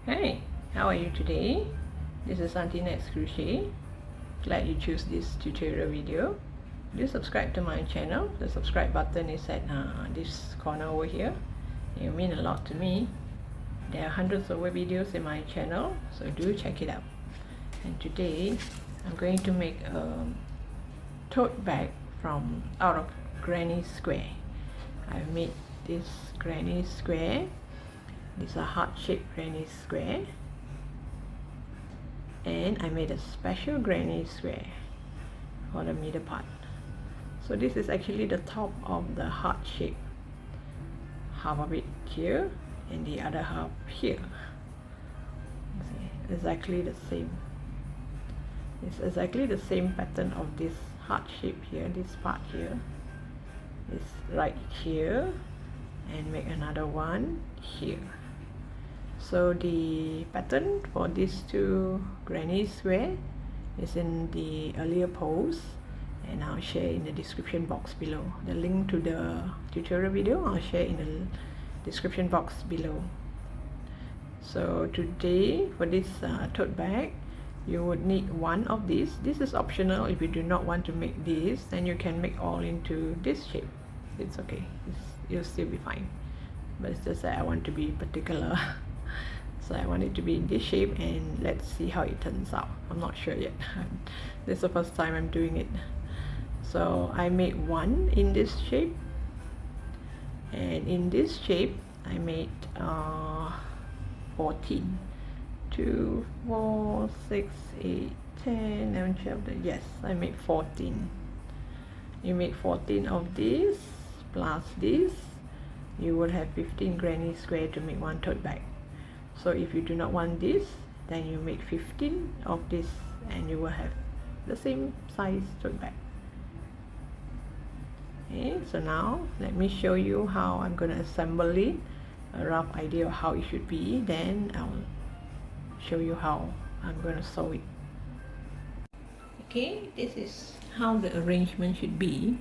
Hey, how are you today? This is Auntie Nat's Crochet. Glad you choose this tutorial video. Do subscribe to my channel. The subscribe button is at this corner over here. It will mean a lot to me. There are hundreds of videos in my channel, so do check it out. And today I'm going to make a tote bag out of granny square. I've made this granny square. These are heart-shaped granny square, and I made a special granny square for the middle part. So this is actually the top of the heart shape, half of it here and the other half here. See, exactly the same. It's exactly the same pattern of this heart shape here. This part here is right here, and make another one here. So the pattern for these two granny square is in the earlier post, and I'll share in the description box below. The link to the tutorial video I'll share in the description box below. So today for this tote bag, you would need one of these. This is optional. If you do not want to make this, then you can make all into this shape. It's okay, you'll still be fine, but it's just that I want to be particular. So I want it to be in this shape, and let's see how it turns out. I'm not sure yet. This is the first time I'm doing it. So I made one in this shape, and in this shape I made 14. 2, 4, 6, 8, 10, 11, 12, yes, I made 14. You make 14 of this plus this, you will have 15 granny square to make one tote bag. So if you do not want this, then you make 15 of this, and you will have the same size tote bag. Okay, so now let me show you how I'm going to assemble it, a rough idea of how it should be, then I'll show you how I'm going to sew it. Okay, this is how the arrangement should be.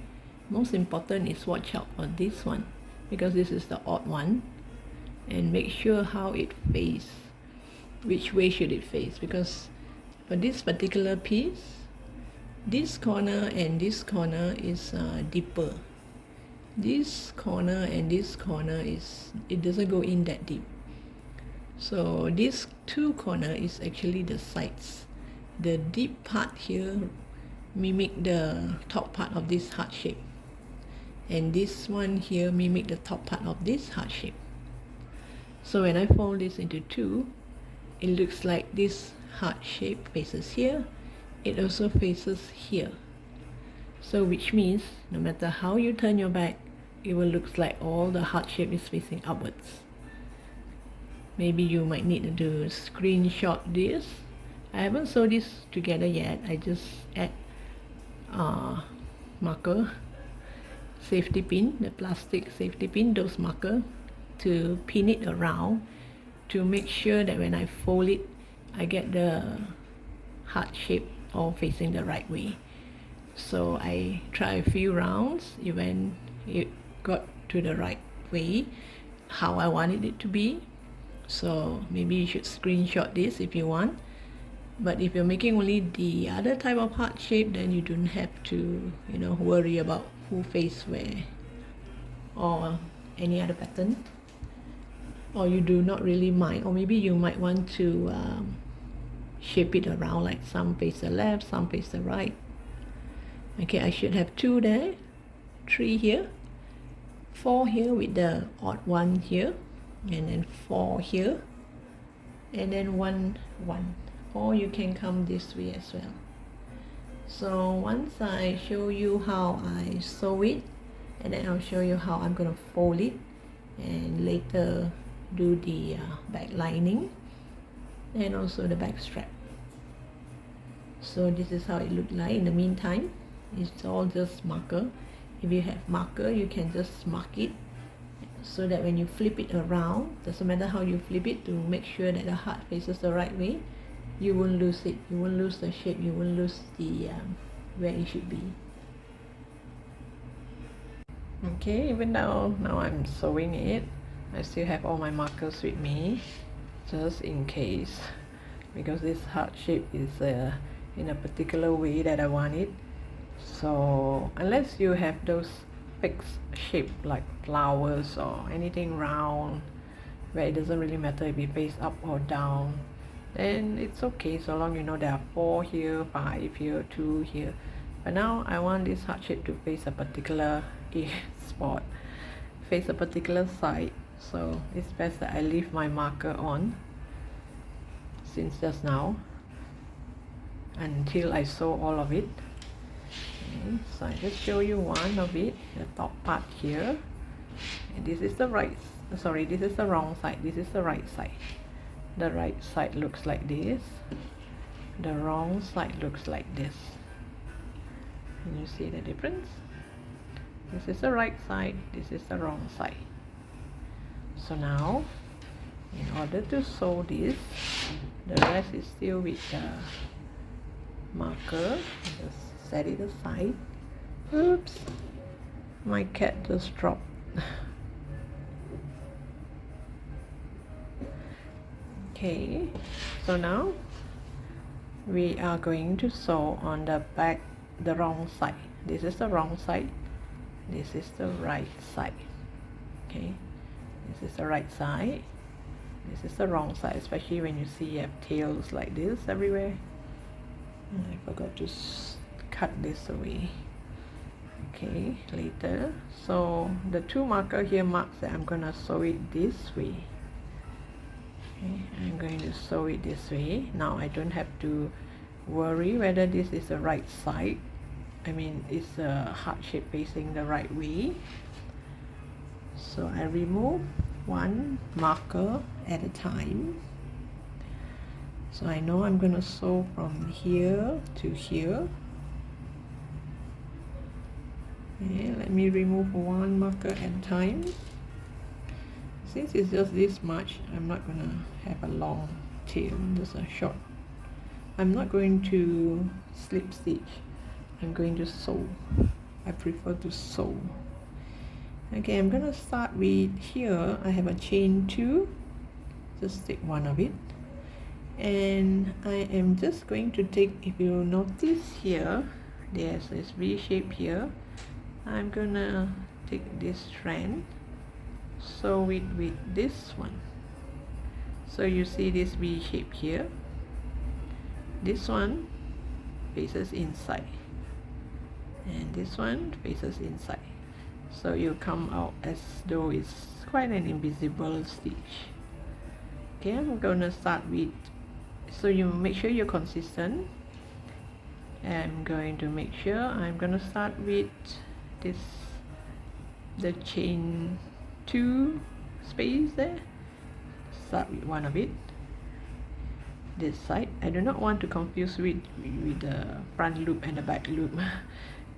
Most important is watch out for this one, because this is the odd one, and make sure how it faces, which way should it face, because for this particular piece, this corner and this corner is deeper. This corner and this corner it doesn't go in that deep. So these two corner is actually the sides. The deep part here mimic the top part of this heart shape, and this one here mimic the top part of this heart shape. So when I fold this into two, it looks like this heart shape faces here, it also faces here. So which means no matter how you turn your back, it will look like all the heart shape is facing upwards. Maybe you might need to screenshot this. I haven't sewed this together yet. I just add marker, safety pin, the plastic safety pin, those marker, to pin it around to make sure that when I fold it, I get the heart shape all facing the right way. So I try a few rounds, even it got to the right way, how I wanted it to be. So maybe you should screenshot this if you want. But if you're making only the other type of heart shape, then you don't have to, worry about who face where or any other pattern. Or you do not really mind, or maybe you might want to shape it around, like some face the left, some face the right. Okay, I should have 2 there, 3 here, 4 here with the odd one here, and then 4 here, and then 1, 1. Or you can come this way as well. So once I show you how I sew it, and then I'll show you how I'm going to fold it, and later do the back lining and also the back strap. So this is how it looked like. In the meantime, it's all just marker. If you have marker, you can just mark it so that when you flip it around, doesn't matter how you flip it, to make sure that the heart faces the right way, you won't lose it, you won't lose the shape, you won't lose the where it should be. Okay, even though now I'm sewing it, I still have all my markers with me. just in case, because this heart shape is in a particular way that I want it. So unless you have those fixed shape like flowers or anything round where it doesn't really matter if you face up or down, then it's okay, so long you know there are 4 here, 5 here, 2 here. But now I want this heart shape to face a particular spot, face a particular side, so it's best that I leave my marker on since just now until I sew all of it. Okay, so I just show you one of it, the top part here, and this is the right, sorry, this is the wrong side, this is the right side. The right side looks like this, the wrong side looks like this. Can you see the difference? This is the right side, this is the wrong side. So now, in order to sew this, the rest is still with the marker. Just set it aside. Oops, my cat just dropped. Okay, so now we are going to sew on the back, the wrong side. This is the wrong side, this is the right side. Okay, this is the right side, this is the wrong side, especially when you see you have tails like this everywhere. And I forgot to cut this away. Okay, later. So the 2 marker here marks that I'm gonna sew it this way. Okay, I'm going to sew it this way. Now I don't have to worry whether this is the right side. I mean, it's a heart shape facing the right way. So I remove 1 marker at a time. So I know I'm going to sew from here to here. Okay, let me remove 1 marker at a time. Since it's just this much, I'm not going to have a long tail, just a short. I'm not going to slip stitch, I'm going to sew. I prefer to sew. Okay, I'm going to start with here. I have a chain 2, just take 1 of it, and I am just going to take, if you notice here, there's this V shape here. I'm gonna take this strand, sew it with this one. So you see this V shape here, this one faces inside and this one faces inside, so you come out as though it's quite an invisible stitch. Okay, I'm gonna start with, so you make sure you're consistent. I'm going to make sure I'm gonna start with this, the chain 2 space there. Start with 1 of it, this side. I do not want to confuse with the front loop and the back loop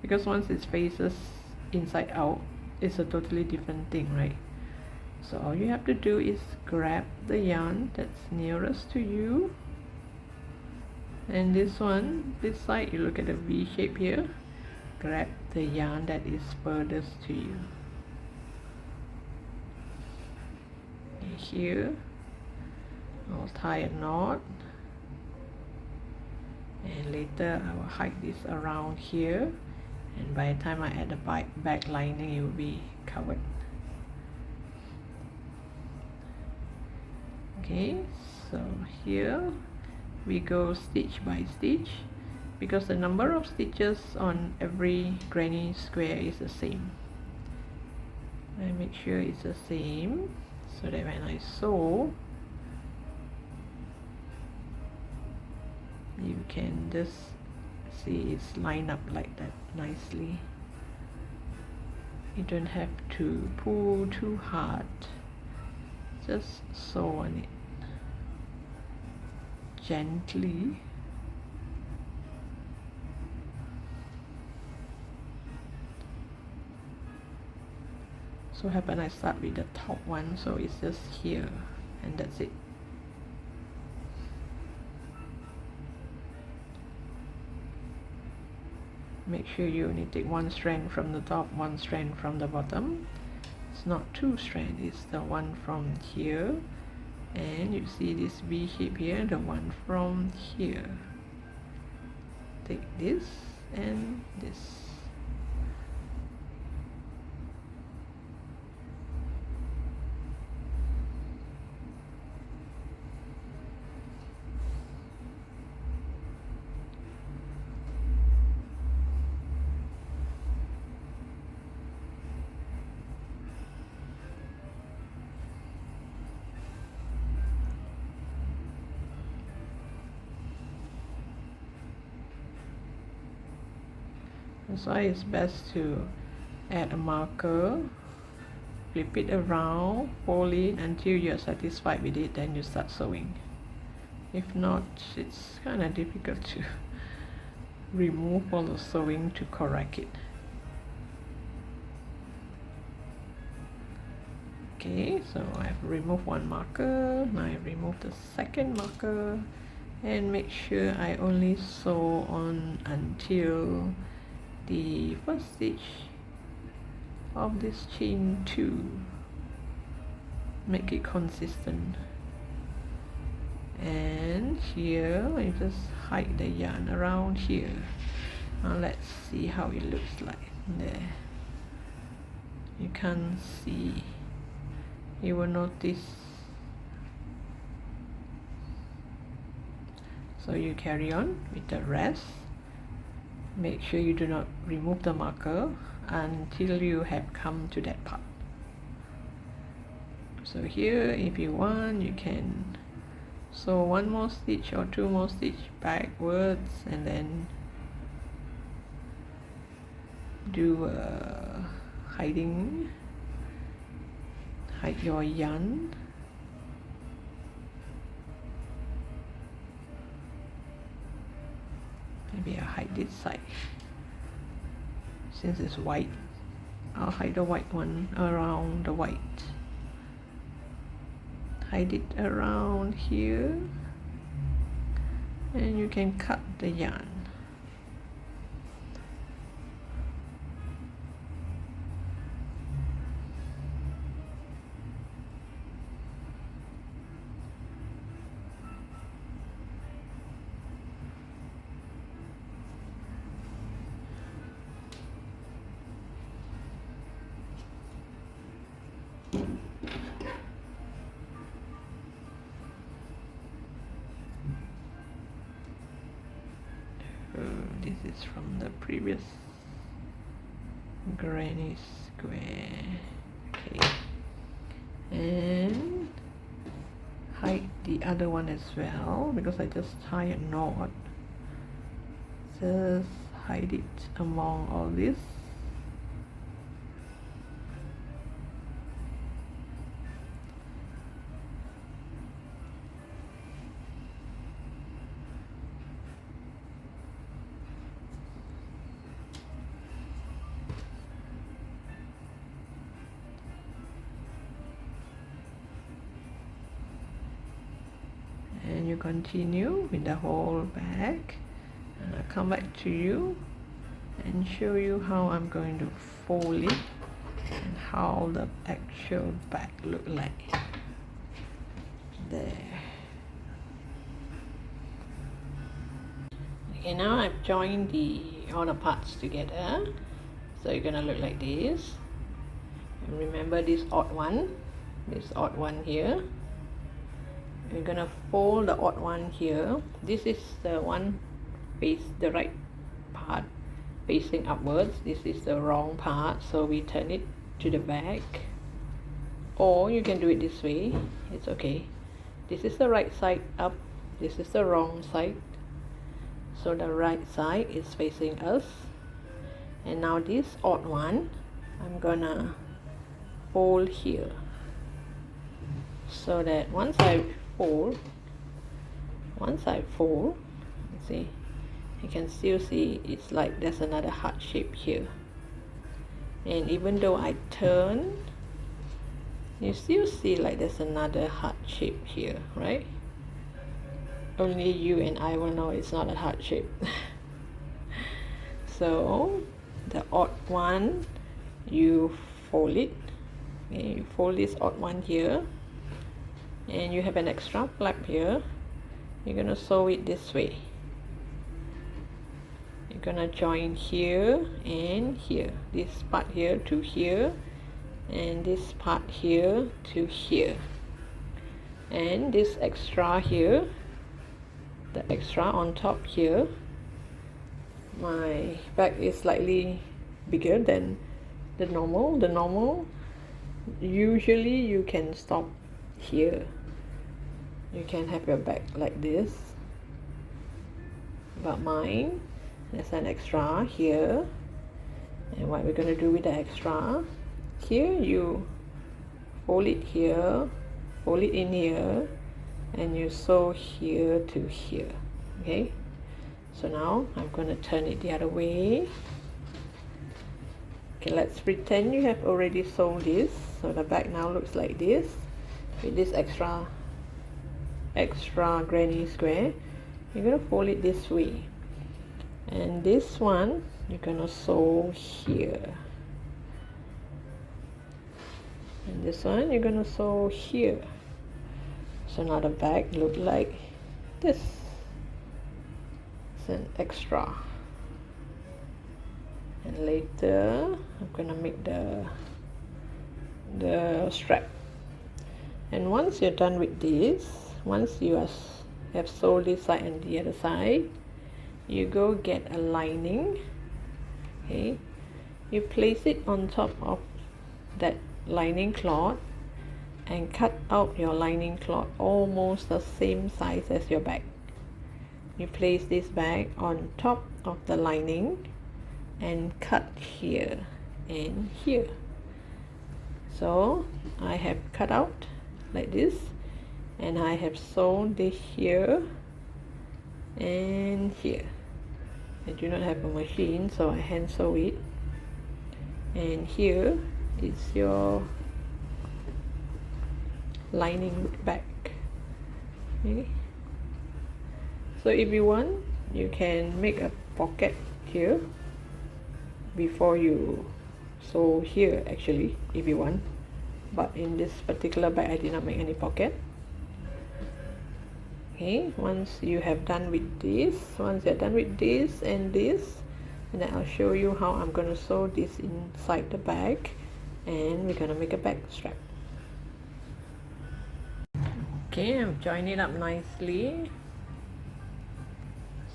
because once it faces inside out, it's a totally different thing, right? So all you have to do is grab the yarn that's nearest to you, and this one, this side, you look at the V shape here, grab the yarn that is furthest to you. And here I'll tie a knot, and later I will hide this around here, and by the time I add the back lining, it will be covered. Okay, so here we go stitch by stitch, because the number of stitches on every granny square is the same. I make sure it's the same so that when I sew, you can just see it's lined up like that nicely. You don't have to pull too hard, just sew on it gently. So happen I start with the top one, so it's just here and that's it. Make sure you only take 1 strand from the top, 1 strand from the bottom. It's not 2 strands, it's the one from here and you see this V shape here, the one from here. Take this and this. That's why it's best to add a marker, flip it around, fold it until you're satisfied with it, then you start sewing. If not, it's kind of difficult to remove all the sewing to correct it. Okay, so I've removed one marker, now I remove the second marker, and make sure I only sew on until the first stitch of this chain 2. Make it consistent. And here I just hide the yarn around here. Now let's see how it looks like. There, you can't see, you will notice. So you carry on with the rest. Make sure you do not remove the marker until you have come to that part. So here, if you want, you can sew one more stitch or two more stitch backwards, and then do hide your yarn. Maybe I'll hide this side. Since it's white, I'll hide the white one around the white. Hide it around here, and you can cut the yarn. This is from the previous granny square. Okay, and hide the other one as well, because I just tie a knot. Just hide it among all this. And you continue with the whole back, and I'll come back to you and show you how I'm going to fold it and how the actual back look like. There. Okay, now I've joined all the parts together, so you're gonna look like this. And remember this odd one here. We're gonna fold the odd one here. This is the one the right part facing upwards. This is the wrong part, so we turn it to the back, or you can do it this way, it's okay. This is the right side up, this is the wrong side, so the right side is facing us. And now this odd one I'm gonna fold here, so that once I fold, see, you can still see it's like there's another heart shape here. And even though I turn, you still see like there's another heart shape here, right? Only you and I will know it's not a heart shape. So the odd one, you fold it. Okay, you fold this odd one here, and you have an extra flap here. You're gonna sew it this way. You're gonna join here and here, this part here to here, and this part here to here, and this extra here, the extra on top here. My bag is slightly bigger than the normal. Usually you can stop here. You can have your bag like this, but mine, there's an extra here. And what we're going to do with the extra, here you fold it here, fold it in here, and you sew here to here. Okay, so now I'm going to turn it the other way. Okay, let's pretend you have already sewn this, so the bag now looks like this with this extra granny square. You're going to fold it this way, and this one you're going to sew here, and this one you're going to sew here. So now the bag look like this. It's an extra, and later I'm gonna make the strap. And once you're done with this, once you have sewed this side and the other side, you go get a lining. Okay, you place it on top of that lining cloth and cut out your lining cloth almost the same size as your bag. You place this bag on top of the lining and cut here and here. So I have cut out like this, and I have sewn this here and here. I do not have a machine, so I hand sew it, and here is your lining bag. Okay, so if you want, you can make a pocket here before you sew here actually, if you want, but in this particular bag I did not make any pocket. Okay, once you have done with this, once you're done with this and this, and then I'll show you how I'm going to sew this inside the bag, and we're going to make a bag strap. Okay, I've joined it up nicely.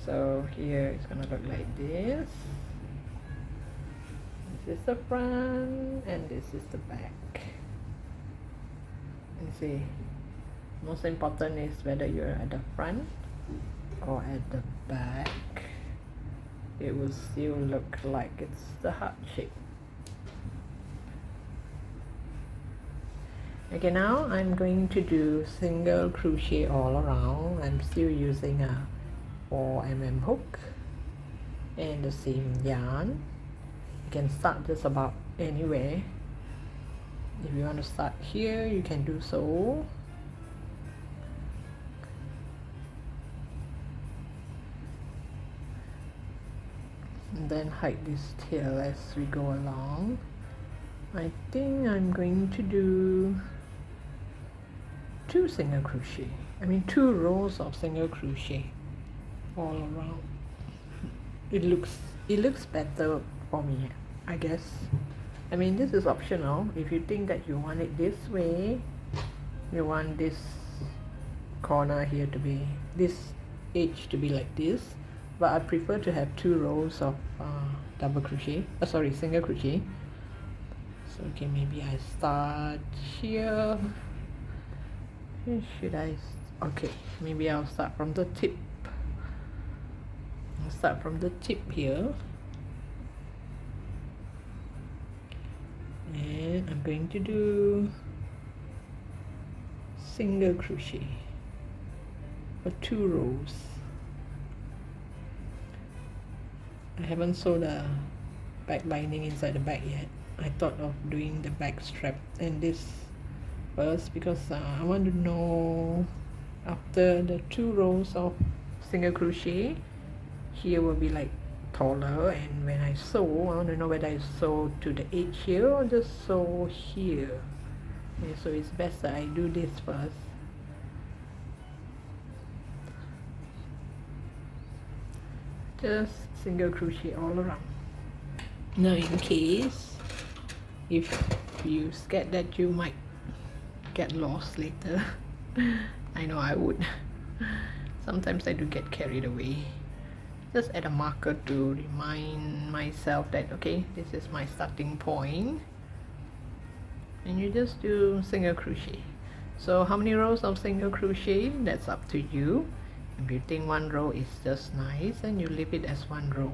So here it's going to look like this. This is the front and this is the back. You see, most important is whether you're at the front or at the back, it will still look like it's the heart shape. Okay, now I'm going to do single crochet all around. I'm still using a 4mm hook and the same yarn. You can start just about anywhere. If you want to start here, you can do so. And then hide this tail as we go along. I think I'm going to do two rows of single crochet all around. It looks better for me, I guess. I mean, this is optional. If you think that you want it this way, you want this corner here to be, this edge to be like this, but I prefer to have two rows of single crochet. So okay, maybe I start here. Okay, maybe I'll start from the tip. I'll start from the tip here, and I'm going to do single crochet for 2 rows. I haven't sewed the back lining inside the bag yet. I thought of doing the back strap and this first because I want to know, after the 2 rows of single crochet, here will be like taller, and when I sew, I want to know whether I sew to the edge here or just sew here. Okay, so it's best that I do this first. just single crochet all around. Now in case if you scared that you might get lost later, I know I would. Sometimes I do get carried away. Just add a marker to remind myself that okay, this is my starting point, and you just do single crochet. So how many rows of single crochet, that's up to you. If you think one row is just nice, and you leave it as one row.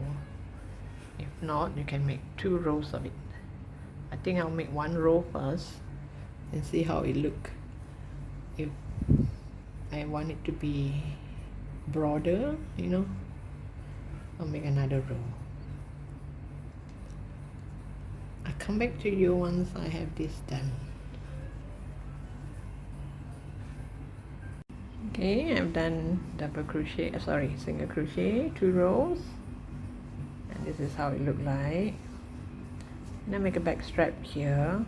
If not, you can make 2 rows of it. I think I'll make 1 row first and see how it look. If I want it to be broader, you know, I'll make another row. I'll come back to you once I have this done. Okay, I've done double crochet, single crochet, 2 rows, and this is how it look like. And I make a back strap here.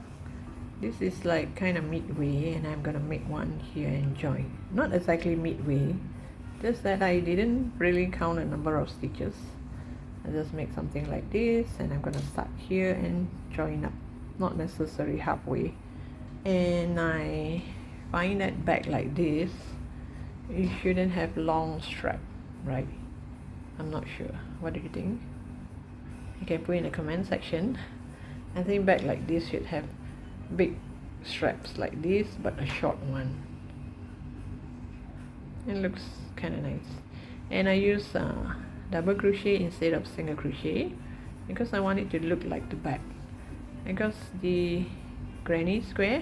This is like kind of midway, and I'm gonna make one here and join. Not exactly midway, just that I didn't really count a number of stitches. I just make something like this, and I'm gonna start here and join up, not necessarily halfway. And I find that back like this, you shouldn't have long strap, right? I'm not sure. What do you think? You can put in the comment section. I think back like this should have big straps like this, but a short one. It looks kind of nice. And I use double crochet instead of single crochet because I want it to look like the back. Because the granny square,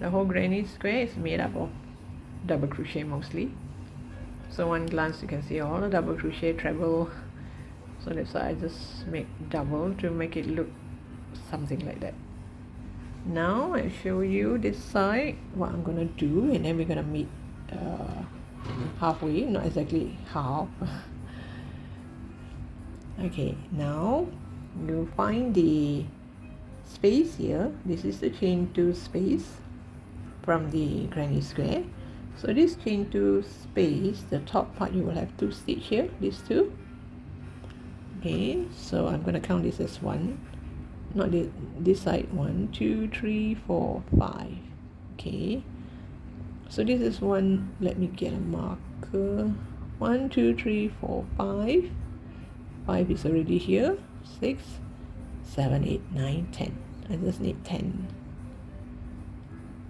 the whole granny square is made up of double crochet mostly. So one glance you can see all the double crochet treble. So that's why I just make double to make it look something like that. Now I show you this side what I'm gonna do, and then we're gonna meet halfway, not exactly half. Okay, now you find the space here. This is the chain 2 space from the granny square. So this chain 2 space, the top part, you will have 2 stitch here, these 2. Okay, so I'm gonna count this as 1, not this side, 1, 2, 3, 4, 5. Okay, so this is 1. Let me get a marker. 1, 2, 3, 4, 5. 5 is already here. 6, 7, 8, 9, 10. I just need 10.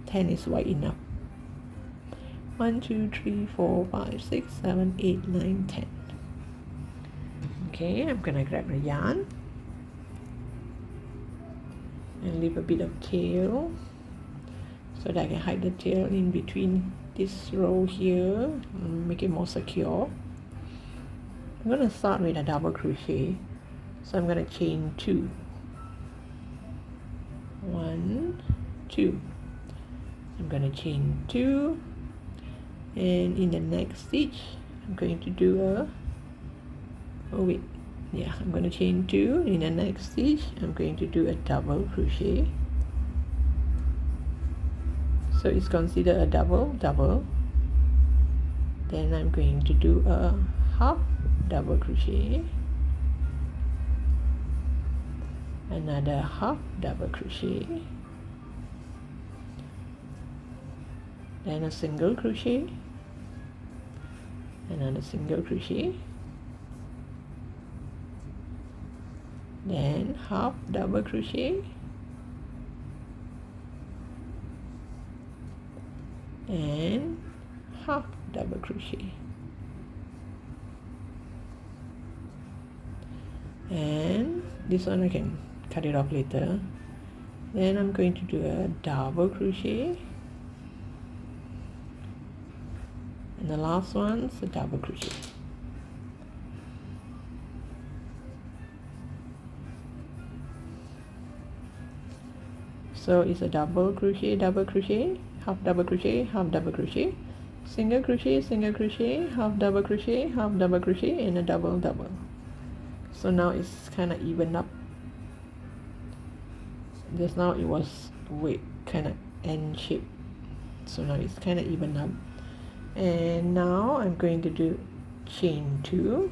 10 is wide enough. 1, 2, 3, 4, 5, 6, 7, 8, 9, 10. Okay, I'm gonna grab the yarn and leave a bit of tail so that I can hide the tail in between this row here and make it more secure. I'm gonna start with a double crochet, so I'm gonna chain 2. 1, 2. I'm gonna chain 2, and in the next stitch I'm going to do I'm going to chain 2. In the next stitch I'm going to do a double crochet, so it's considered a double. Then I'm going to do a half double crochet, another half double crochet, then a single crochet, another single crochet, then half double crochet, and half double crochet, and this one I can cut it off later. Then I'm going to do a double crochet, and the last one's a double crochet. So it's a double crochet, half double crochet, half double crochet, single crochet, half double crochet, and a double. So now it's kind of even up. Just now it was kind of N shape, so now it's kind of even up. And now I'm going to do chain 2,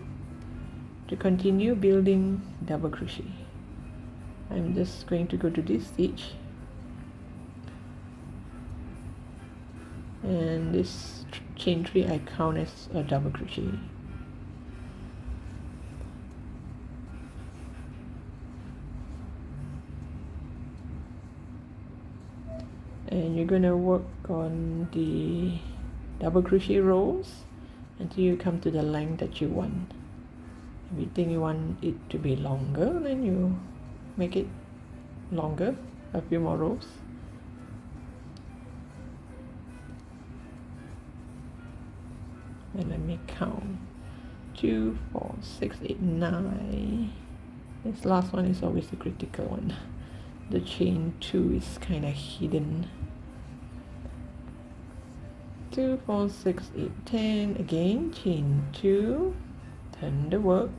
to continue building double crochet. I'm just going to go to this stitch, and this chain 3 I count as a double crochet. And you're going to work on the double crochet rows until you come to the length that you want. If you think you want it to be longer, then you make it longer, a few more rows. And let me count. 2, 4, 6, 8, 9. This last one is always the critical one. The chain 2 is kind of hidden. 2, 4, 6, 8, 10. Again, chain 2, turn the work,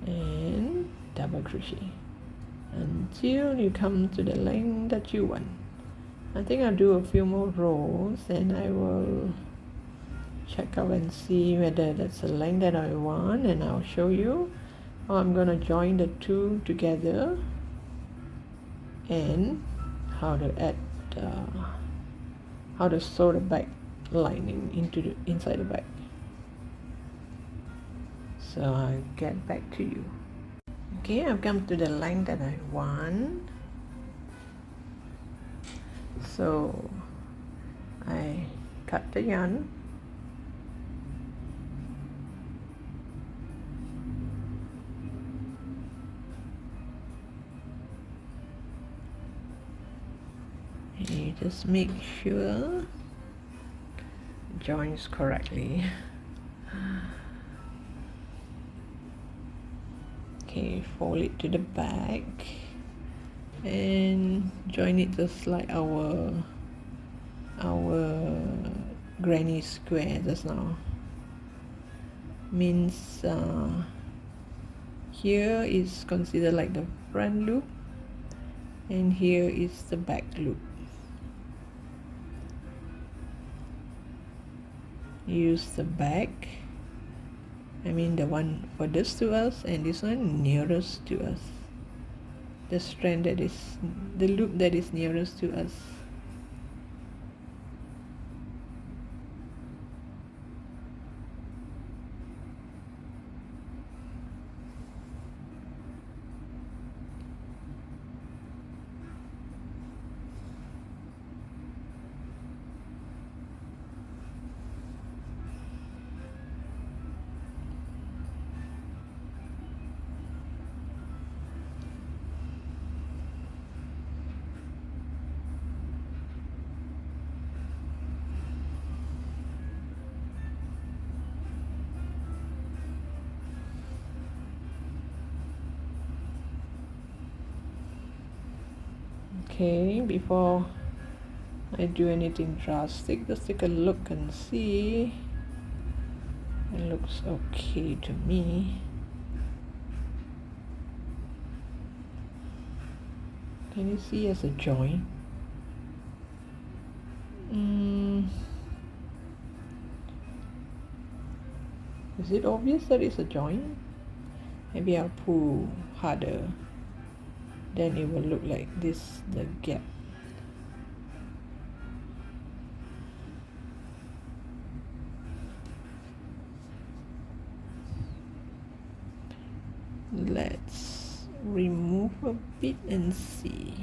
and double crochet until you come to the length that you want. I think I'll do a few more rows and I will check out and see whether that's the length that I want, and I'll show you how I'm going to join the two together and how to add how to sew the back lining into the inside the bag. So I'll get back to you. Okay, I've come to the length that I want. So I cut the yarn. And you just make sure it joins correctly. Okay, fold it to the back and join it just like our granny square just now. Means here is considered like the front loop and here is the back loop. Use the back, I mean the one furthest to us, and this one nearest to us. The strand that is, the loop that is nearest to us. Okay, before I do anything drastic, just take a look and see. It looks okay to me. Can you see as a joint? Is it obvious that it's a joint? Maybe I'll pull harder. Then it will look like this, the gap. Let's remove a bit and see.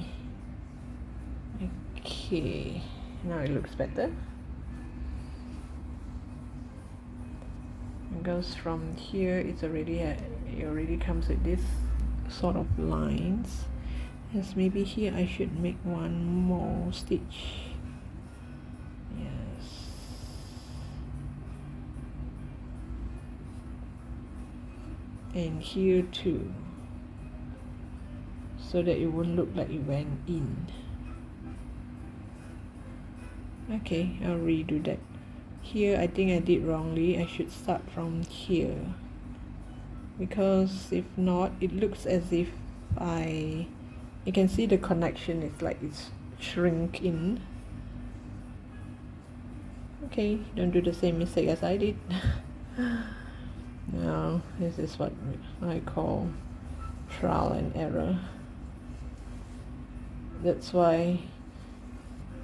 Okay, now it looks better. It goes from here, it already comes with this sort of lines. Yes, maybe here I should make one more stitch. Yes. And here too, so that it won't look like it went in. Okay, I'll redo that. Here I think I did wrongly. I should start from here, because if not, it looks as if you can see the connection, it's like it's shrink in. Okay, don't do the same mistake as I did. Now this is what I call trial and error. That's why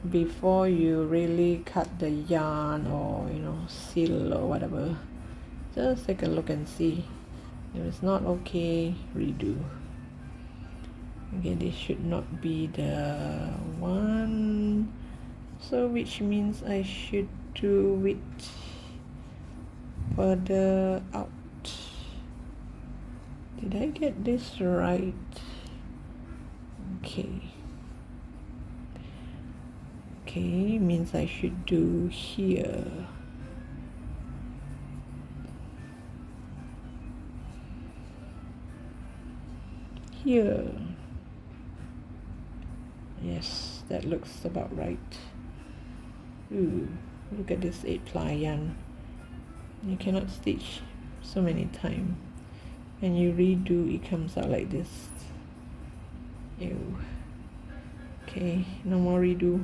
before you really cut the yarn or seal or whatever, just take a look and see. If it's not okay, redo. Okay, this should not be the one, so which means I should do it further out. Did I get this right? Okay, means I should do here. Here. Yes, that looks about right. Ooh, look at this 8-ply yarn. You cannot stitch so many times. And you redo, it comes out like this. Ew. Okay, no more redo.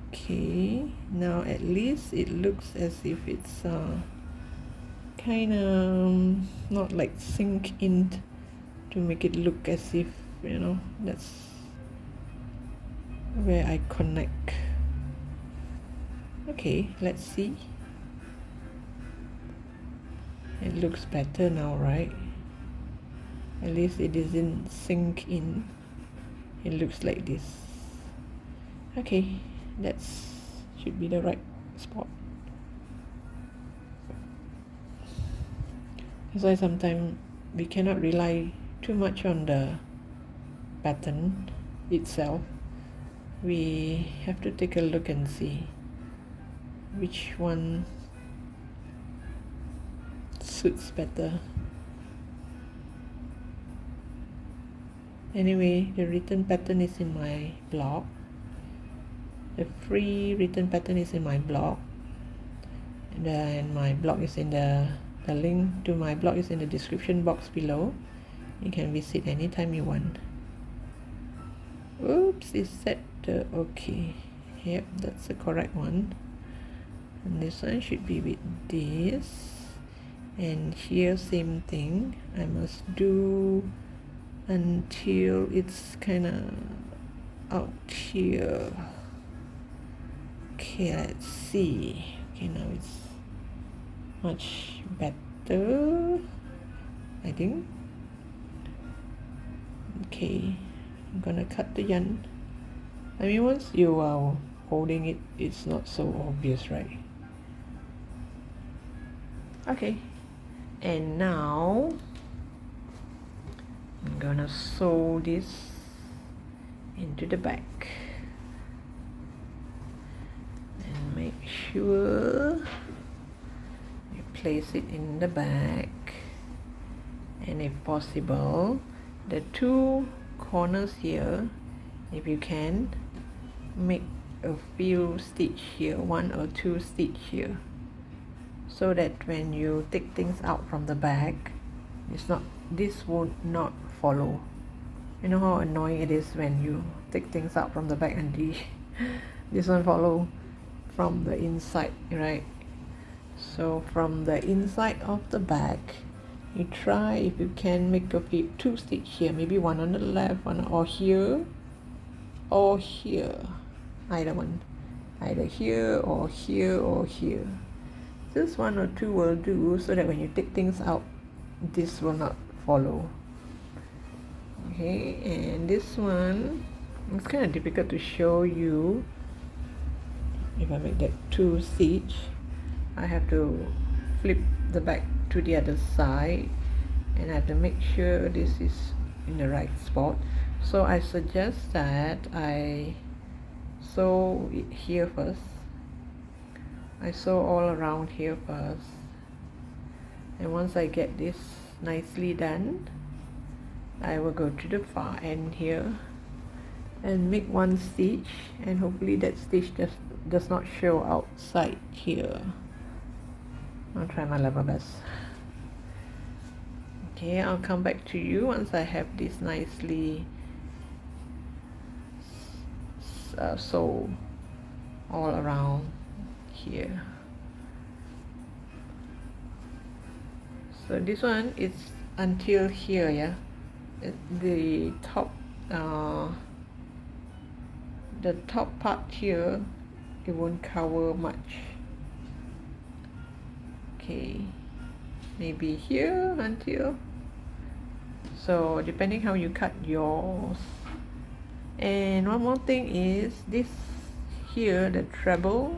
Okay, now at least it looks as if it's kind of not like sink in to make it look as if that's where I connect. Okay, let's see. It looks better now, right? At least it doesn't sink in. It looks like this. Okay, that's should be the right spot. That's why sometimes we cannot rely too much on the pattern itself. We have to take a look and see which one suits better. Anyway, the written pattern is in my blog. The free written pattern is in my blog, and my blog is in the link to my blog is in the description box below. You can visit anytime you want. Oops, is that the okay? Yep, that's the correct one. And this one should be with this. And here same thing. I must do until it's kind of out here. Okay, let's see. Okay, now it's much better, I think. Okay, I'm gonna cut the yarn. I mean, once you are holding it, it's not so obvious, right? Okay, and now I'm gonna sew this into the back and make sure you place it in the back, and if possible the two corners here, if you can, make a few stitch here, 1 or 2 stitch here, so that when you take things out from the back, this would not follow. You know how annoying it is when you take things out from the back and this one follow from the inside, right? So from the inside of the back, you try, if you can, make a few 2 stitch here, maybe 1 on the left, one or here or here, either here or here or here. Just 1 or 2 will do, so that when you take things out, this will not follow. Okay, and this one, it's kind of difficult to show you. If I make that 2 stitch, I have to flip the back to the other side, and I have to make sure this is in the right spot. So I suggest that I sew it here first. I sew all around here first, and once I get this nicely done, I will go to the far end here and make 1 stitch, and hopefully that stitch does not show outside here. I'll try my level best. Okay, I'll come back to you once I have this nicely sew all around here. So this one is until here, yeah. The top part here, it won't cover much. Okay, maybe here until. So depending how you cut yours. And one more thing is this here, the treble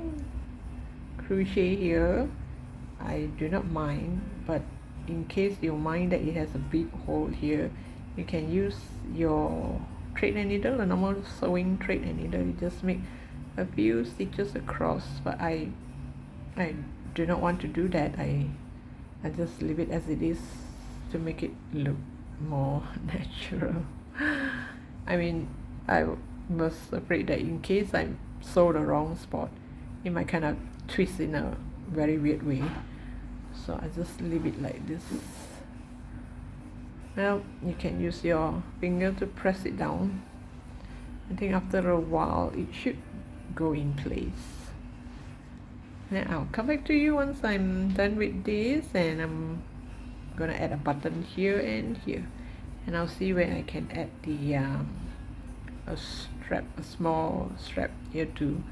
crochet here, I do not mind, but in case you mind that it has a big hole here, you can use your thread and needle, a normal sewing thread and needle. You just make a few stitches across, but I do not want to do that. I just leave it as it is to make it look more natural. I mean, I was afraid that in case I sew the wrong spot, it might kind of twist in a very weird way. So I just leave it like this. Now you can use your finger to press it down. I think after a while it should go in place. Now I'll come back to you once I'm done with this, and I'm gonna add a button here and here, and I'll see where I can add the a small strap here to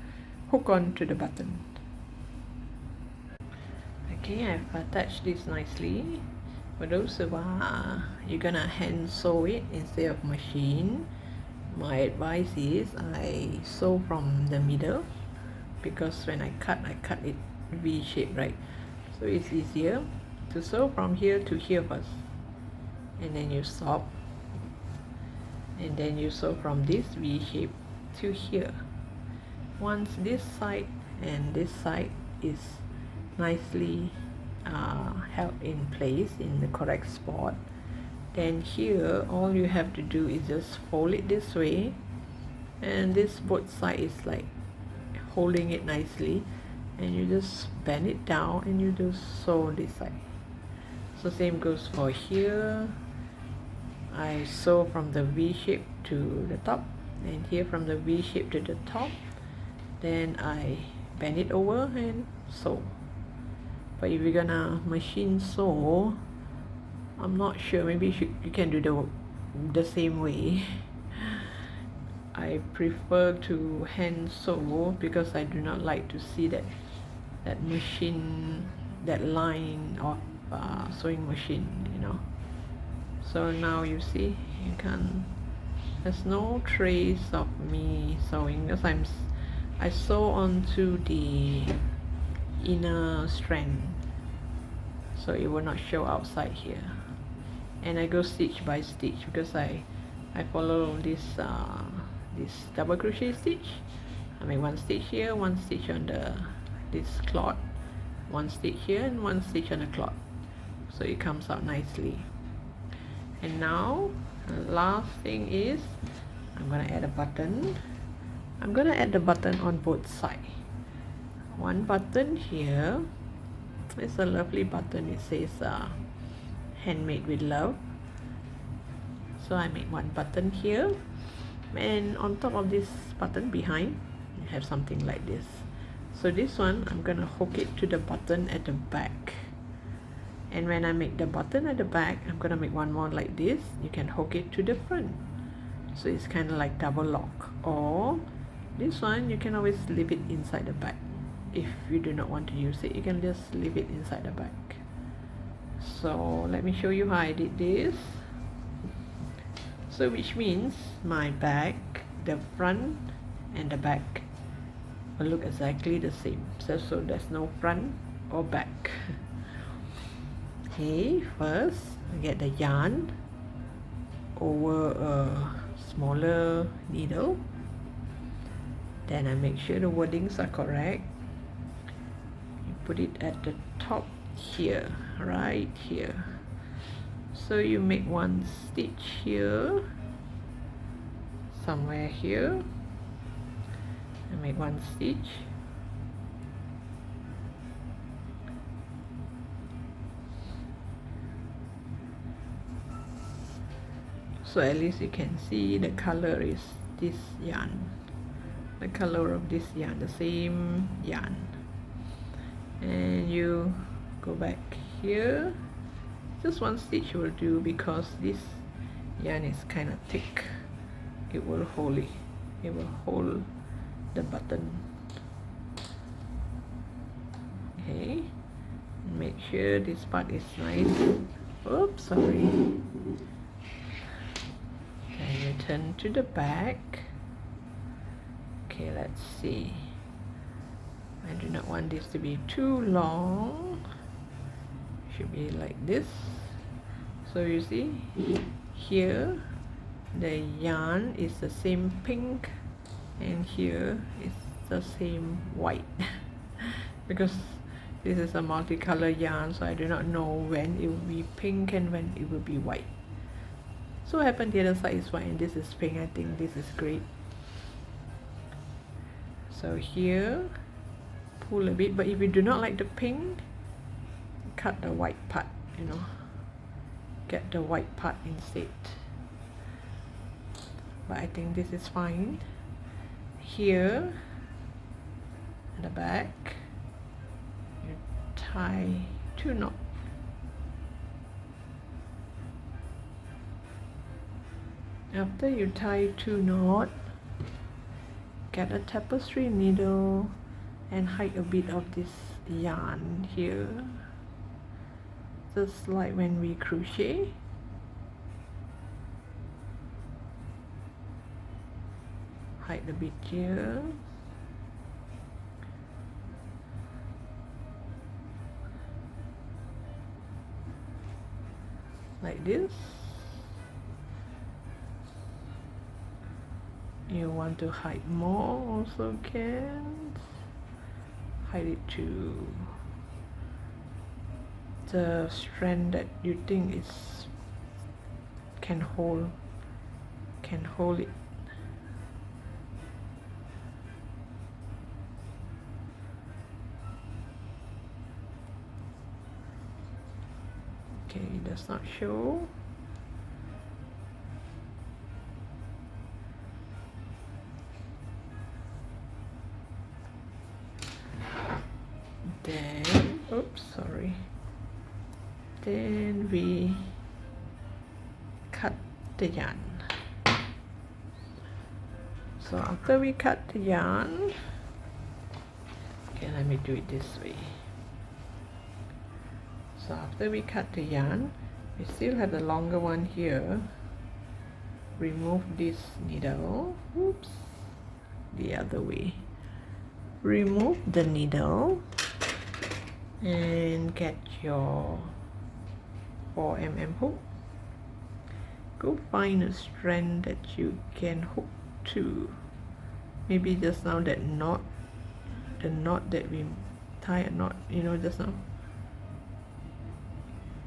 hook on to the button. Okay, I've attached this nicely. For those who are you're gonna hand sew it instead of machine, my advice is I sew from the middle, because when I cut it V shape, right? So it's easier to sew from here to here first, and then you stop, and then you sew from this V shape to here. Once this side and this side is nicely held in place in the correct spot, then here all you have to do is just fold it this way, and this both side is like holding it nicely, and you just bend it down and you just sew this side. So same goes for here. I sew from the V shape to the top, and here from the V shape to the top, then I bend it over and sew. But if you're gonna machine sew, I'm not sure, maybe you can do the same way. I prefer to hand sew because I do not like to see that machine, that line of sewing machine, you know. So now you see, you can, there's no trace of me sewing, because I sew onto the inner strand, so it will not show outside here. And I go stitch by stitch because I follow this double crochet stitch. I make one stitch here, one stitch on this cloth, one stitch here, and one stitch on the cloth, so it comes out nicely. And now the last thing is I'm gonna add a button. I'm gonna add the button on both sides. One button here. It's a lovely button. It says handmade with love. So I make one button here, and on top of this button behind you have something like this. So this one I'm gonna hook it to the button at the back, and when I make the button at the back, I'm gonna make one more like this. You can hook it to the front, so it's kind of like double lock. Or this one you can always leave it inside the back. If you do not want to use it, you can just leave it inside the back. So let me show you how I did this. So which means my back, the front and the back will look exactly the same. So there's no front or back. Okay, first I get the yarn over a smaller needle. Then I make sure the wordings are correct. You put it at the top here, right here. So you make one stitch here, somewhere here, and make one stitch. So at least you can see the color is this yarn. the color of this yarn, the same yarn, and you go back here. Just one stitch will do because this yarn is kind of thick. It will hold it. It will hold the button. Okay, make sure this part is nice. Oops, sorry. And you turn to the back. Okay, let's see. I do not want this to be too long. Should be like this. So you see here the yarn is the same pink, and here is the same white. Because this is a multicolor yarn, so I do not know when it will be pink and when it will be white. So what happened, the other side is white and this is pink. I think this is great. So here, pull a bit, but if you do not like the pink, cut the white part, you know, get the white part instead. But I think this is fine. Here, at the back, you tie 2 knots. After you tie 2 knots, get a tapestry needle and hide a bit of this yarn here, just like when we crochet. Hide a bit here. Like this. You want to hide more, also can. Hide it to the strand that you think is can hold it. Okay, it does not show. Then, oops, sorry. Then we cut the yarn. So after we cut the yarn, okay, let me do it this way. So after we cut the yarn, we still have the longer one here. Remove this needle. Oops, the other way. Remove the needle and get your 4mm hook. Go find a strand that you can hook to. Maybe just now that knot, the knot that we tie a knot, you know, just now.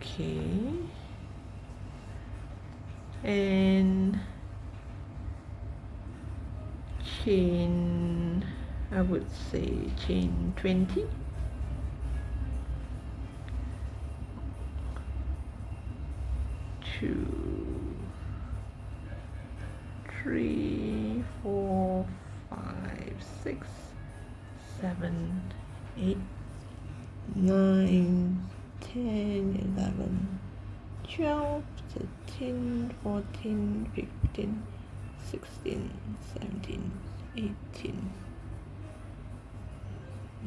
Okay, and chain, I would say chain 20. Two, 3, 4, 5, 6, 7, 8, 9, 10, 11, 12, 13, 14, 15, 16, 17, 18,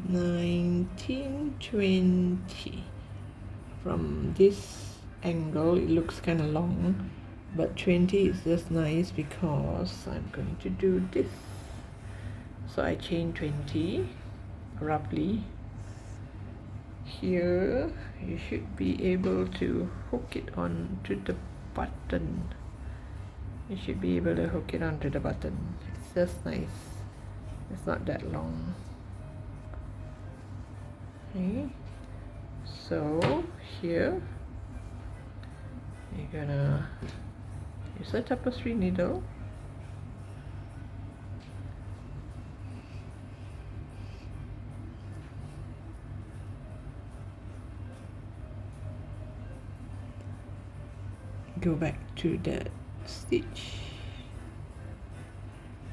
19, 20. From this angle it looks kind of long, but 20 is just nice because I'm going to do this. So I chain 20 roughly. Here you should be able to hook it onto the button. You should be able to hook it onto the button. It's just nice. It's not that long. Okay, so here you're gonna use a tapestry needle. Go back to the stitch.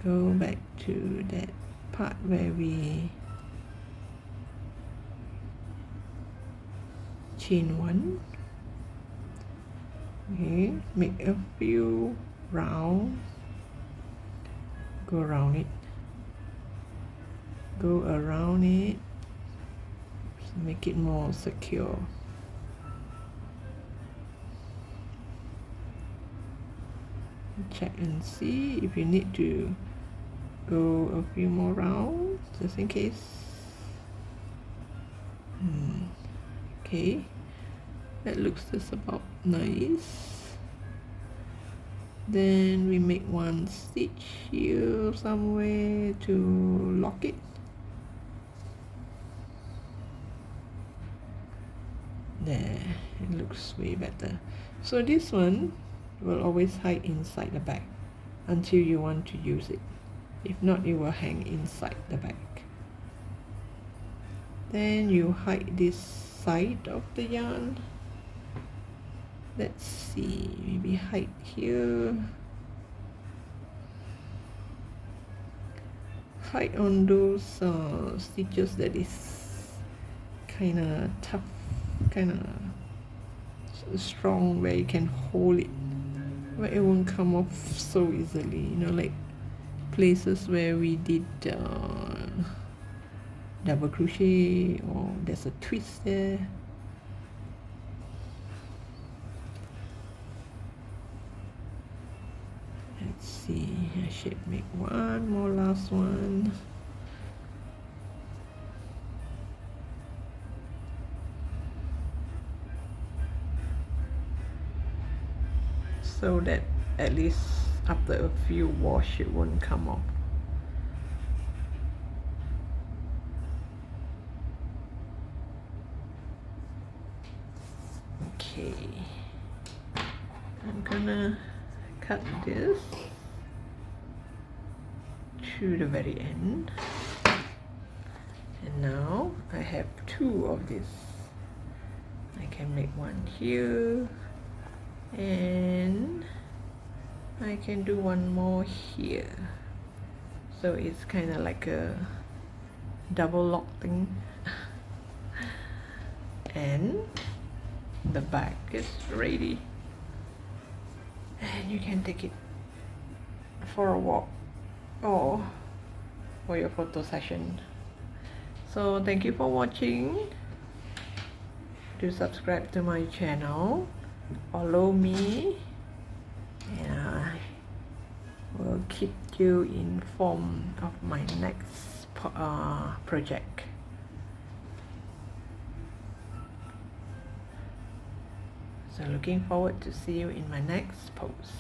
go back to that part where we chain one. Okay, make a few rounds, go around it, go around it, make it more secure. Check and see if you need to go a few more rounds just in case. Okay, that looks just about nice. Then we make one stitch here somewhere to lock it. There, it looks way better. So this one will always hide inside the bag until you want to use it. If not, it will hang inside the bag. Then you hide this side of the yarn. Let's see, maybe hide here. Hide on those stitches that is kind of tough, kind of strong, where you can hold it, where it won't come off so easily, you know, like places where we did double crochet or there's a twist there. Let's see, I should make one more last one. So that at least after a few wash it won't come off. Okay, I'm gonna cut this to the very end, and now I have two of this. I can make one here, and I can do one more here, so it's kind of like a double lock thing. And the bag is ready, and you can take it for a walk or for your photo session. So thank you for watching. Do subscribe to my channel, follow me, and I will keep you informed of my next project. So looking forward to see you in my next post.